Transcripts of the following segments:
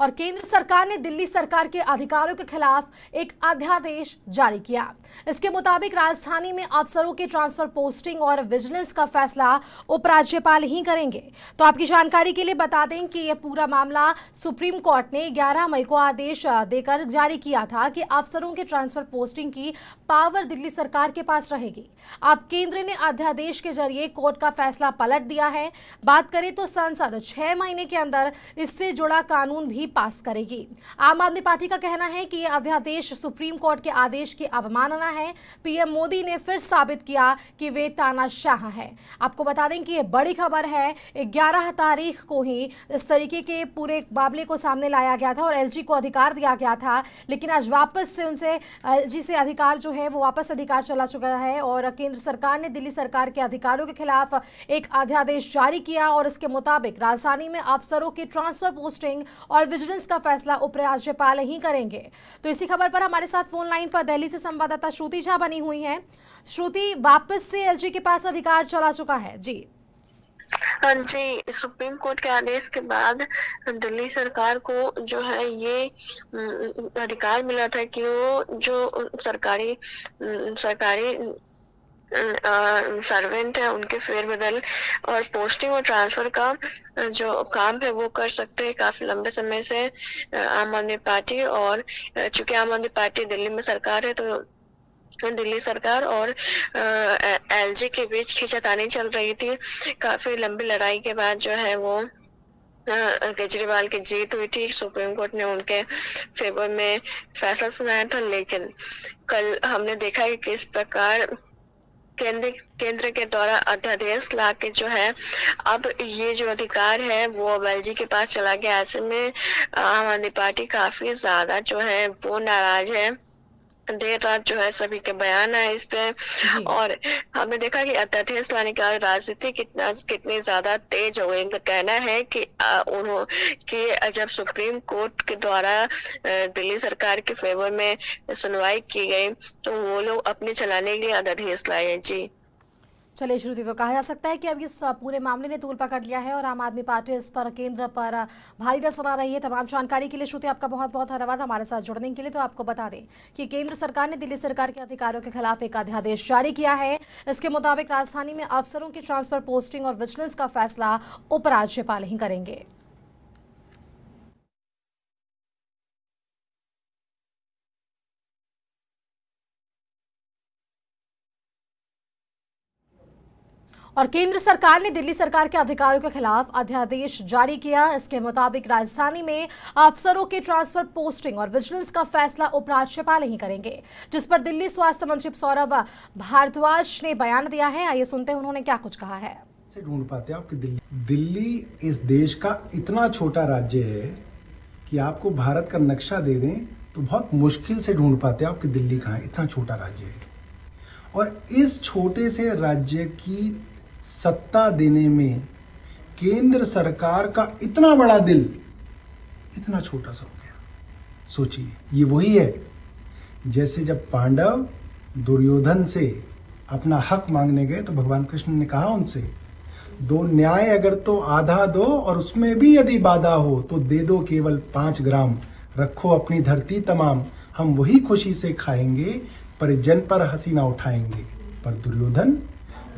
और केंद्र सरकार ने दिल्ली सरकार के अधिकारियों के खिलाफ एक अध्यादेश जारी किया। इसके मुताबिक राजधानी में अफसरों के ट्रांसफर, पोस्टिंग और विजिलेंस का फैसला उपराज्यपाल ही करेंगे। तो आपकी जानकारी के लिए बता दें कि यह पूरा मामला सुप्रीम कोर्ट ने 11 मई को आदेश देकर जारी किया था कि अफसरों के ट्रांसफर, पोस्टिंग की पावर दिल्ली सरकार के पास रहेगी। अब केंद्र ने अध्यादेश के जरिए कोर्ट का फैसला पलट दिया है। बात करें तो संसद 6 महीने के अंदर इससे जुड़ा कानून भी पास करेगी। आम आदमी पार्टी का कहना है कि यह अध्यादेश सुप्रीम कोर्ट के आदेश की अवमानना है। पीएम मोदी ने फिर साबित किया कि वे तानाशाह हैं। आपको बता दें कि यह बड़ी खबर है। 11 तारीख को ही इस तरीके के पूरे मामले को सामने लाया गया था और एलजी को अधिकार दिया गया था, लेकिन आज वापस से उनसे एलजी से अधिकार जो है वो वापस अधिकार चला चुका है और केंद्र सरकार ने दिल्ली सरकार के अधिकारियों के खिलाफ एक अध्यादेश जारी किया और इसके मुताबिक राजधानी में अफसरों की ट्रांसफर, पोस्टिंग और विजिलेंस का फैसला उपराज्यपाल ही करेंगे। तो इसी खबर पर हमारे साथ फोन लाइन पर दिल्ली से संवाददाता श्रुति झा बनी हुई हैं। श्रुति, वापस से एलजी के पास अधिकार चला चुका है? जी हाँ जी, सुप्रीम कोर्ट के आदेश के बाद दिल्ली सरकार को जो है ये अधिकार मिला था कि वो जो सरकारी सर्वेंट है उनके फेरबदल और पोस्टिंग और ट्रांसफर का जो काम है वो कर सकते हैं। काफी लंबे समय से आम आदमी पार्टी और चूंकि आम आदमी पार्टी दिल्ली में सरकार है तो दिल्ली सरकार और एलजी के बीच खींचातानी चल रही थी। काफी लंबी लड़ाई के बाद जो है वो केजरीवाल की जीत हुई थी। सुप्रीम कोर्ट ने उनके फेवर में फैसला सुनाया था, लेकिन कल हमने देखा कि किस प्रकार केंद्र के द्वारा अध्यादेश लाके जो है अब ये जो अधिकार है वो अब एलजी के पास चला गया। ऐसे में आम आदमी पार्टी काफी ज्यादा जो है वो नाराज है। देर रात जो है सभी के बयान आए इस पे और हमने देखा कि अध्यादेश लाने के बाद राजनीति कितनी ज्यादा तेज हो गई। इनका कहना है कि जब सुप्रीम कोर्ट के द्वारा दिल्ली सरकार के फेवर में सुनवाई की गई तो वो लोग अपने चलाने के लिए अध्यादेश लाए। जी चलिए श्रुति, तो कहा जा सकता है कि अब इस पूरे मामले ने तूल पकड़ लिया है और आम आदमी पार्टी इस पर, केंद्र पर भारी नजर आ रही है। तमाम जानकारी के लिए श्रुति आपका बहुत बहुत धन्यवाद हमारे साथ जुड़ने के लिए। तो आपको बता दें कि केंद्र सरकार ने दिल्ली सरकार के अधिकारियों के खिलाफ एक अध्यादेश जारी किया है। इसके मुताबिक राजधानी में अफसरों की ट्रांसफर, पोस्टिंग और विजिलेंस का फैसला उपराज्यपाल ही करेंगे। और केंद्र सरकार ने दिल्ली सरकार के अधिकारियों के खिलाफ अध्यादेश जारी किया। इसके मुताबिक राजधानी में अफसरों के ट्रांसफर, पोस्टिंग और विजिलेंस का फैसला उपराज्यपाल ही करेंगे, जिस पर दिल्ली स्वास्थ्य मंत्री सौरभ भारद्वाज ने बयान दिया है। आइए सुनते हैं उन्होंने क्या कुछ कहा है। ढूंढ पाते हैं आपकी दिल्ली इस देश का इतना छोटा राज्य है कि आपको भारत का नक्शा दे दें तो बहुत मुश्किल से ढूंढ पाते हैं आपकी दिल्ली कहाँ है। इतना छोटा राज्य है और इस छोटे से राज्य की सत्ता देने में केंद्र सरकार का इतना बड़ा दिल इतना छोटा सा हो गया। सोचिए, ये वही है जैसे जब पांडव दुर्योधन से अपना हक मांगने गए तो भगवान कृष्ण ने कहा उनसे, दो न्याय अगर तो आधा दो और उसमें भी यदि बाधा हो तो दे दो केवल 5 ग्राम, रखो अपनी धरती तमाम, हम वही खुशी से खाएंगे परिजन पर हंसी ना उठाएंगे। पर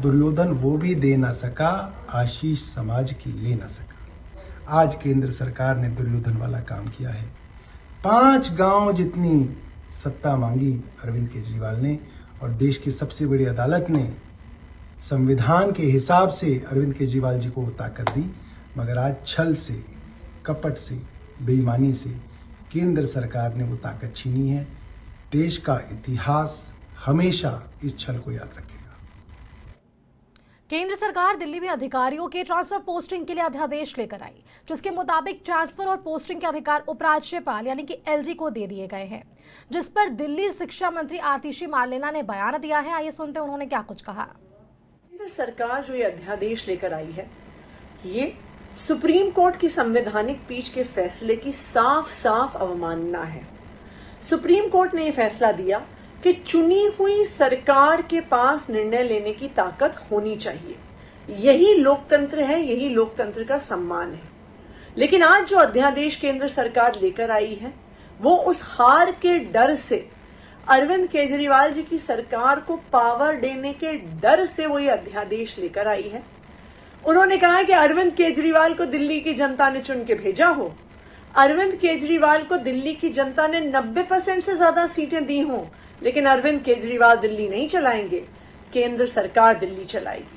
दुर्योधन वो भी दे ना सका, आशीष समाज की ले ना सका। आज केंद्र सरकार ने दुर्योधन वाला काम किया है। 5 गांव जितनी सत्ता मांगी अरविंद केजरीवाल ने और देश की सबसे बड़ी अदालत ने संविधान के हिसाब से अरविंद केजरीवाल जी को वो ताकत दी, मगर आज छल से, कपट से, बेईमानी से केंद्र सरकार ने वो ताकत छीनी है। देश का इतिहास हमेशा इस छल को याद रखेगा। केंद्र सरकार दिल्ली में अधिकारियों के ट्रांसफर, पोस्टिंग के लिए अध्यादेश लेकर आई, जिसके मुताबिक ट्रांसफर और पोस्टिंग के अधिकार उपराज्यपाल यानी कि एलजी को दे दिए गए हैं, जिस पर दिल्ली शिक्षा मंत्री आतिशी मार्लेना ने बयान दिया है। आइए सुनते हैं उन्होंने क्या कुछ कहा। केंद्र सरकार जो ये अध्यादेश लेकर आई है, ये सुप्रीम कोर्ट की संवैधानिक पीठ के फैसले की साफ साफ अवमानना है। सुप्रीम कोर्ट ने यह फैसला दिया कि चुनी हुई सरकार के पास निर्णय लेने की ताकत होनी चाहिए। यही लोकतंत्र है, यही लोकतंत्र का सम्मान है। लेकिन आज जो अध्यादेश केंद्र सरकार लेकर आई है वो उस हार के डर से, अरविंद केजरीवाल जी की सरकार को पावर देने के डर से वो ये अध्यादेश लेकर आई है। उन्होंने कहा कि अरविंद केजरीवाल को दिल्ली की जनता ने चुन के भेजा हो, अरविंद केजरीवाल को दिल्ली की जनता ने 90% से ज्यादा सीटें दी हों, लेकिन अरविंद केजरीवाल दिल्ली नहीं चलाएंगे, केंद्र सरकार दिल्ली चलाएगी।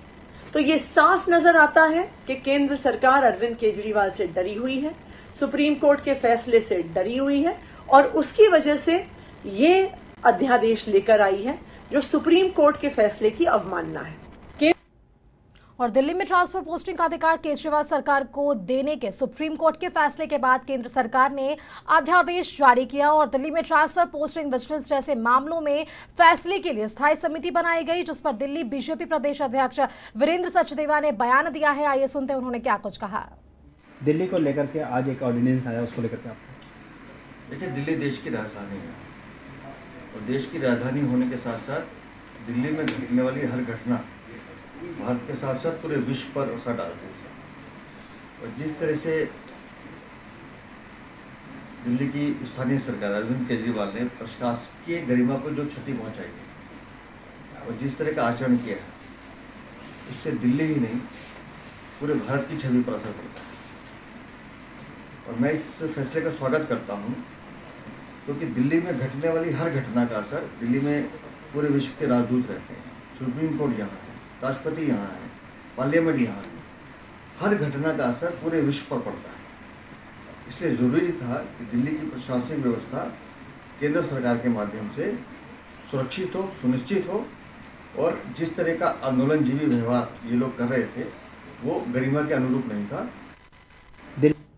तो ये साफ नजर आता है कि केंद्र सरकार अरविंद केजरीवाल से डरी हुई है, सुप्रीम कोर्ट के फैसले से डरी हुई है और उसकी वजह से ये अध्यादेश लेकर आई है जो सुप्रीम कोर्ट के फैसले की अवमानना है। और दिल्ली में ट्रांसफर पोस्टिंग का अधिकार केजरीवाल सरकार को देने के सुप्रीम कोर्ट के फैसले के बाद केंद्र सरकार ने अध्यादेश जारी किया और दिल्ली में ट्रांसफर पोस्टिंग विजिलेंस जैसे मामलों में फैसले के लिए स्थायी समिति बनाई गई, जिस पर दिल्ली बीजेपी प्रदेश अध्यक्ष वीरेंद्र सचदेवा ने बयान दिया है। आइए सुनते हैं उन्होंने क्या कुछ कहा। दिल्ली को लेकर के आज एक ऑर्डिनेंस आया, उसको लेकर के आपको देखिए, दिल्ली देश की राजधानी है और देश की राजधानी होने के साथ साथ दिल्ली में घटने वाली हर घटना भारत के साथ साथ पूरे विश्व पर असर डालती है। और जिस तरह से दिल्ली की स्थानीय सरकार अरविंद केजरीवाल ने प्रशासकीय गरिमा को जो क्षति पहुंचाई है और जिस तरह का आचरण किया है, उससे दिल्ली ही नहीं पूरे भारत की छवि पर असर पड़ता है। और मैं इस फैसले का स्वागत करता हूं क्योंकि दिल्ली में घटने वाली हर घटना का असर दिल्ली में पूरे विश्व के राजदूत रहते हैं, सुप्रीम कोर्ट यहाँ है, राष्ट्रपति यहाँ है, पार्लियामेंट यहाँ है, हर घटना का असर पूरे विश्व पर पड़ता है। इसलिए ज़रूरी था कि दिल्ली की प्रशासनिक व्यवस्था केंद्र सरकार के माध्यम से सुरक्षित हो, सुनिश्चित हो और जिस तरह का आंदोलनजीवी व्यवहार ये लोग कर रहे थे वो गरिमा के अनुरूप नहीं था।